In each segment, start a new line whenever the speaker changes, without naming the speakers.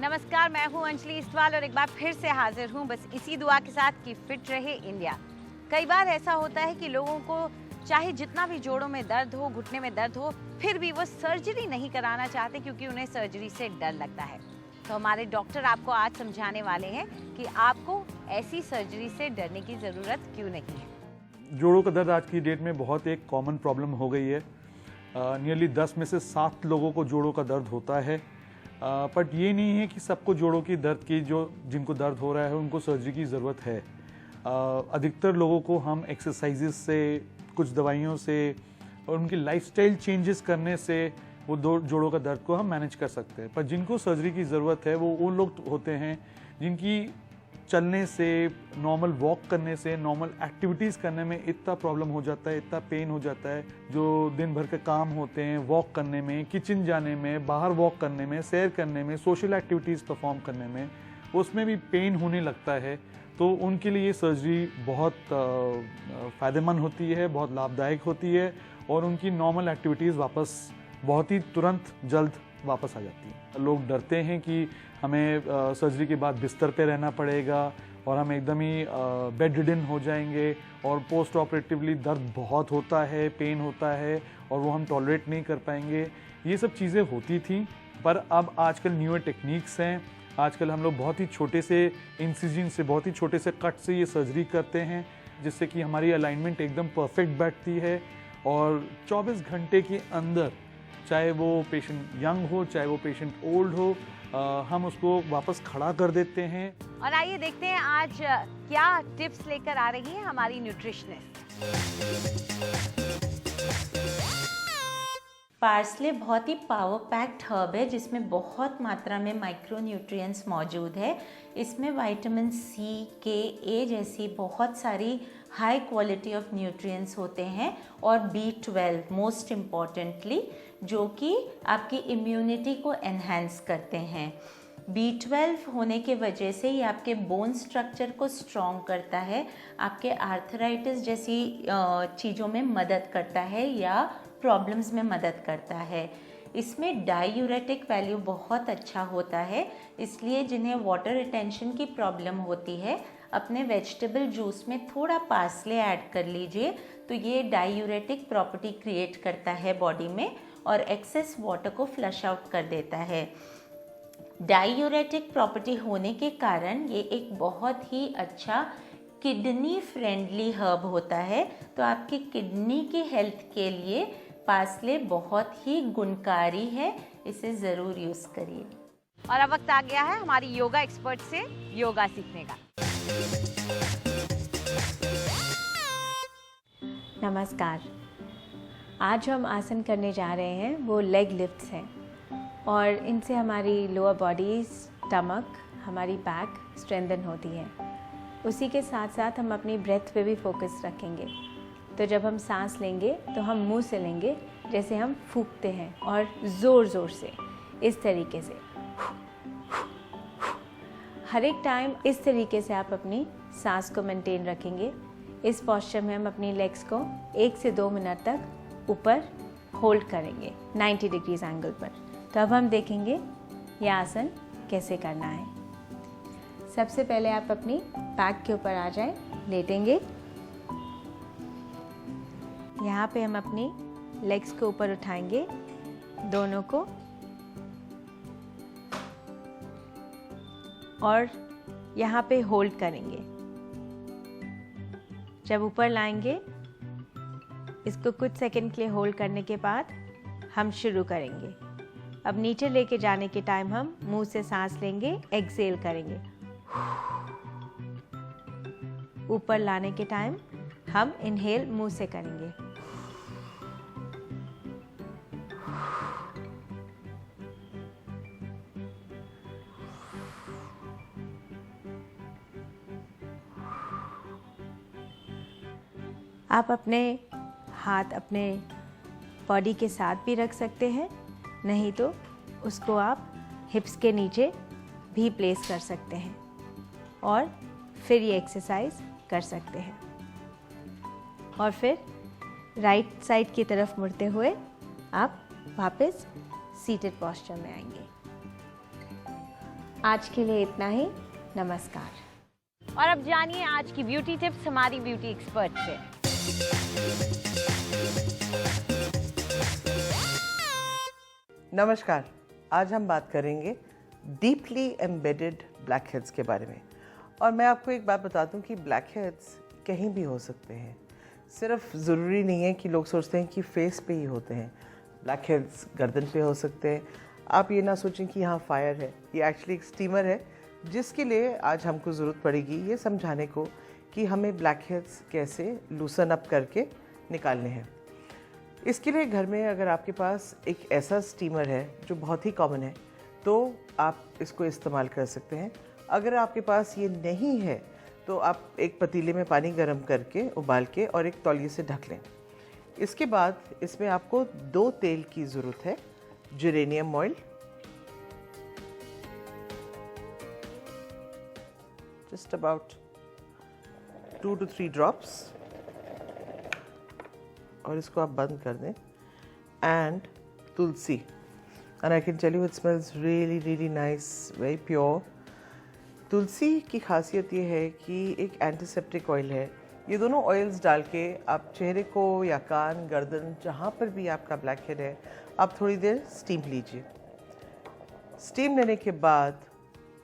नमस्कार, मैं हूं अंजलि इस्टवाल और एक बार फिर से हाजिर हूं बस इसी दुआ के साथ कि फिट रहे इंडिया। कई बार ऐसा होता है कि लोगों को चाहे जितना भी जोड़ों में दर्द हो, घुटने में दर्द हो, फिर भी वो सर्जरी नहीं कराना चाहते क्योंकि उन्हें सर्जरी से डर लगता है। तो हमारे डॉक्टर आपको आज समझाने वाले हैं कि आपको ऐसी सर्जरी से डरने की ज़रूरत क्यों नहीं है।
जोड़ों का दर्द आज की डेट में बहुत एक कॉमन प्रॉब्लम हो गई है। नियरली 10 में से 7 लोगों को जोड़ों का दर्द होता है। बट ये नहीं है कि सबको जोड़ों की दर्द की जिनको दर्द हो रहा है उनको सर्जरी की ज़रूरत है। अधिकतर लोगों को हम एक्सरसाइजेस से, कुछ दवाइयों से और उनकी लाइफस्टाइल चेंजेस करने से वो जोड़ों का दर्द को हम मैनेज कर सकते हैं। पर जिनको सर्जरी की ज़रूरत है वो लोग होते हैं जिनकी चलने से, नॉर्मल वॉक करने से, नॉर्मल एक्टिविटीज़ करने में इतना प्रॉब्लम हो जाता है, इतना पेन हो जाता है, जो दिन भर के काम होते हैं, वॉक करने में, किचन जाने में, बाहर वॉक करने में, सैर करने में, सोशल एक्टिविटीज़ परफॉर्म करने में, उसमें भी पेन होने लगता है। तो उनके लिए ये सर्जरी बहुत फ़ायदेमंद होती है, बहुत लाभदायक होती है और उनकी नॉर्मल एक्टिविटीज़ वापस बहुत ही तुरंत जल्द वापस आ जाती है। लोग डरते हैं कि हमें सर्जरी के बाद बिस्तर पे रहना पड़ेगा और हम एकदम ही बेड रिडन हो जाएंगे और पोस्ट ऑपरेटिवली दर्द बहुत होता है, पेन होता है और वो हम टॉलरेट नहीं कर पाएंगे। ये सब चीज़ें होती थी, पर अब आजकल न्यूअर टेक्निक्स हैं। आजकल हम लोग बहुत ही छोटे से इंसिजन से, बहुत ही छोटे से कट से ये सर्जरी करते हैं जिससे कि हमारी अलाइनमेंट एकदम परफेक्ट बैठती है और 24 घंटे के अंदर, चाहे वो पेशेंट यंग हो, चाहे वो पेशेंट ओल्ड हो, हम उसको वापस खड़ा कर देते हैं।
और आइए देखते हैं आज क्या टिप्स लेकर आ रही है हमारी न्यूट्रिशनिस्ट।
पार्सले बहुत ही पावर पैक्ड हर्ब है जिसमें बहुत मात्रा में माइक्रो न्यूट्रिएंट्स मौजूद है। इसमें विटामिन सी, के, ए जैसी बहुत सारी हाई क्वालिटी ऑफ न्यूट्रिएंट्स होते हैं और B12 मोस्ट इम्पॉर्टेंटली, जो कि आपकी इम्यूनिटी को एनहांस करते हैं। B12 होने के वजह से ये आपके बोन स्ट्रक्चर को स्ट्रॉन्ग करता है, आपके आर्थराइटिस जैसी चीज़ों में मदद करता है या प्रॉब्लम्स में मदद करता है। इसमें डायूरेटिक वैल्यू बहुत अच्छा होता है, इसलिए जिन्हें वाटर रिटेंशन की प्रॉब्लम होती है अपने वेजिटेबल जूस में थोड़ा पार्सले ऐड कर लीजिए, तो ये डायूरेटिक प्रॉपर्टी क्रिएट करता है बॉडी में और एक्सेस वाटर को फ्लश आउट कर देता है। डायूरेटिक प्रॉपर्टी होने के कारण ये एक बहुत ही अच्छा किडनी फ्रेंडली हर्ब होता है, तो आपकी किडनी की हेल्थ के लिए पार्सले बहुत ही गुणकारी है, इसे ज़रूर यूज़ करिए।
और अब वक्त आ गया है हमारी योगा एक्सपर्ट से योगा सीखने का।
नमस्कार, आज हम आसन करने जा रहे हैं वो लेग लिफ्ट्स हैं और इनसे हमारी लोअर बॉडी, स्टमक, हमारी बैक स्ट्रेंथन होती है। उसी के साथ साथ हम अपनी ब्रेथ पे भी फोकस रखेंगे। तो जब हम सांस लेंगे तो हम मुंह से लेंगे जैसे हम फूंकते हैं और ज़ोर ज़ोर से, इस तरीके से। हर एक टाइम इस तरीके से आप अपनी सांस को मेंटेन रखेंगे। इस पोस्चर में हम अपनी लेग्स को 1 से 2 मिनट तक ऊपर होल्ड करेंगे 90 डिग्रीज एंगल पर। तो अब हम देखेंगे ये आसन कैसे करना है। सबसे पहले आप अपनी बैक के ऊपर आ जाएं, लेटेंगे। यहाँ पे हम अपनी लेग्स को ऊपर उठाएंगे, दोनों को, और यहाँ पे होल्ड करेंगे। जब ऊपर लाएंगे, इसको कुछ सेकंड के लिए होल्ड करने के बाद हम शुरू करेंगे। अब नीचे लेके जाने के टाइम हम मुंह से सांस लेंगे, एक्सहेल करेंगे। ऊपर लाने के टाइम हम इनहेल मुंह से करेंगे। आप अपने हाथ अपने बॉडी के साथ भी रख सकते हैं, नहीं तो उसको आप हिप्स के नीचे भी प्लेस कर सकते हैं और फिर ये एक्सरसाइज कर सकते हैं। और फिर राइट साइड की तरफ मुड़ते हुए आप वापस सीटेड पोस्चर में आएंगे। आज के लिए इतना ही। नमस्कार।
और अब जानिए आज की ब्यूटी टिप्स हमारी ब्यूटी एक्सपर्ट से।
नमस्कार, आज हम बात करेंगे डीपली एम्बेडेड ब्लैक हेड्स के बारे में। और मैं आपको एक बात बता दूं कि ब्लैक हेड्स कहीं भी हो सकते हैं। सिर्फ ज़रूरी नहीं है कि लोग सोचते हैं कि फेस पे ही होते हैं। ब्लैक हेड्स गर्दन पे हो सकते हैं। आप ये ना सोचें कि यहाँ फायर है, ये एक्चुअली एक स्टीमर है, जिसके लिए आज हमको ज़रूरत पड़ेगी ये समझाने को कि हमें ब्लैक हेड्स कैसे लूसन अप करके निकालने हैं। इसके लिए घर में अगर आपके पास एक ऐसा स्टीमर है जो बहुत ही कॉमन है तो आप इसको इस्तेमाल कर सकते हैं। अगर आपके पास ये नहीं है तो आप एक पतीले में पानी गर्म करके उबाल के और एक तौलिए से ढक लें। इसके बाद इसमें आपको 2 तेल की ज़रूरत है। Geranium oil, just about 2 to 3 drops, और इसको आप बंद कर दें। And tulsi, and I can tell you it smells really really nice, very pure. तुलसी की खासियत ये है कि एक एंटीसेप्टिक ऑयल है। ये दोनों ऑयल्स डाल के आप चेहरे को या कान, गर्दन, जहाँ पर भी आपका ब्लैक हेड है, आप थोड़ी देर स्टीम लीजिए। स्टीम लेने के बाद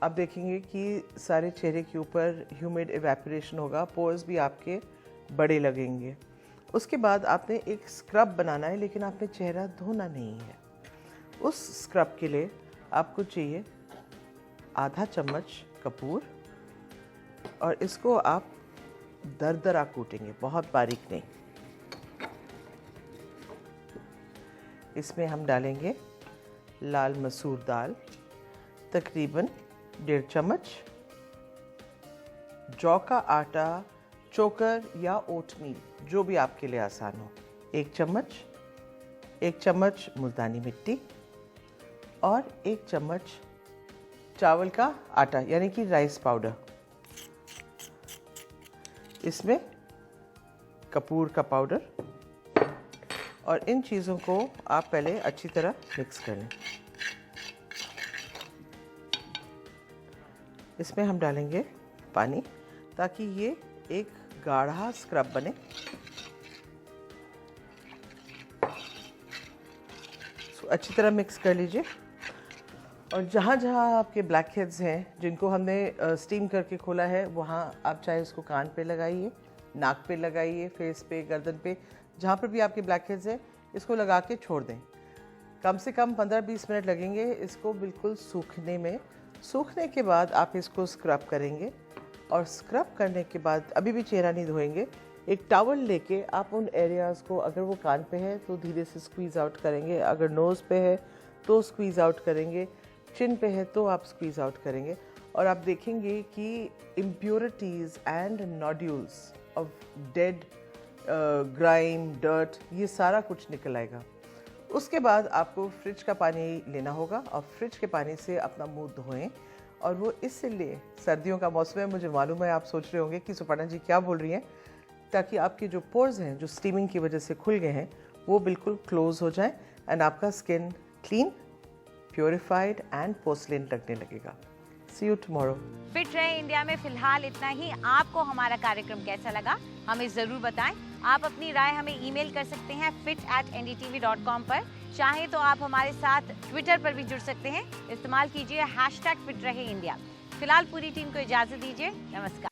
आप देखेंगे कि सारे चेहरे के ऊपर ह्यूमिड इवेपोरेशन होगा, पोर्स भी आपके बड़े लगेंगे। उसके बाद आपने एक स्क्रब बनाना है, लेकिन आपने चेहरा धोना नहीं है। उस स्क्रब के लिए आपको चाहिए आधा चम्मच कपूर, और इसको आप दरदरा कूटेंगे, बहुत बारीक नहीं। इसमें हम डालेंगे लाल मसूर दाल, तकरीबन 1.5 चम्मच, जौ का आटा, चोकर या ओटमील, जो भी आपके लिए आसान हो, 1 चम्मच, 1 चम्मच मुल्तानी मिट्टी, और 1 चम्मच चावल का आटा यानी कि राइस पाउडर। इसमें कपूर का पाउडर, और इन चीज़ों को आप पहले अच्छी तरह मिक्स कर लें। इसमें हम डालेंगे पानी ताकि ये एक गाढ़ा स्क्रब बने। अच्छी तरह मिक्स कर लीजिए। और जहाँ जहाँ आपके ब्लैक हेड्स हैं जिनको हमने स्टीम करके खोला है, वहाँ आप चाहे इसको कान पे लगाइए, नाक पे लगाइए, फेस पे, गर्दन पे, जहाँ पर भी आपके ब्लैक हेड्स हैं, इसको लगा के छोड़ दें। कम से कम 15-20 मिनट लगेंगे इसको बिल्कुल सूखने में। सूखने के बाद आप इसको स्क्रब करेंगे, और स्क्रब करने के बाद अभी भी चेहरा नहीं धोएंगे। एक टॉवल लेके आप उन एरियाज़ को, अगर वो कान पे है तो धीरे से स्क्वीज़ आउट करेंगे, अगर नोज़ पे है तो स्क्वीज़ आउट करेंगे, चिन पे है तो आप स्क्वीज़ आउट करेंगे। और आप देखेंगे कि impurities and nodules of dead grime, dirt, ये सारा कुछ निकल आएगा। उसके बाद आपको फ्रिज का पानी लेना होगा, और फ्रिज के पानी से अपना मुंह धोएं। और वो इसलिए, सर्दियों का मौसम है, मुझे मालूम है आप सोच रहे होंगे कि सुपर्णा जी क्या बोल रही हैं, ताकि आपके जो पोर्स हैं जो स्टीमिंग की वजह से खुल गए हैं वो बिल्कुल क्लोज हो जाए, एंड आपका skin clean, purified and porcelain लगने लगेगा। सी यू टुमारो।
फिट रहे इंडिया में फिलहाल इतना ही। आपको हमारा कार्यक्रम कैसा लगा हमें ज़रूर बताएं। आप अपनी राय हमें ईमेल कर सकते हैं fit@ndtv.com पर। चाहें तो आप हमारे साथ ट्विटर पर भी जुड़ सकते हैं। इस्तेमाल कीजिए #फिट रहे इंडिया। फिलहाल पूरी टीम को इजाज़त दीजिए। नमस्कार।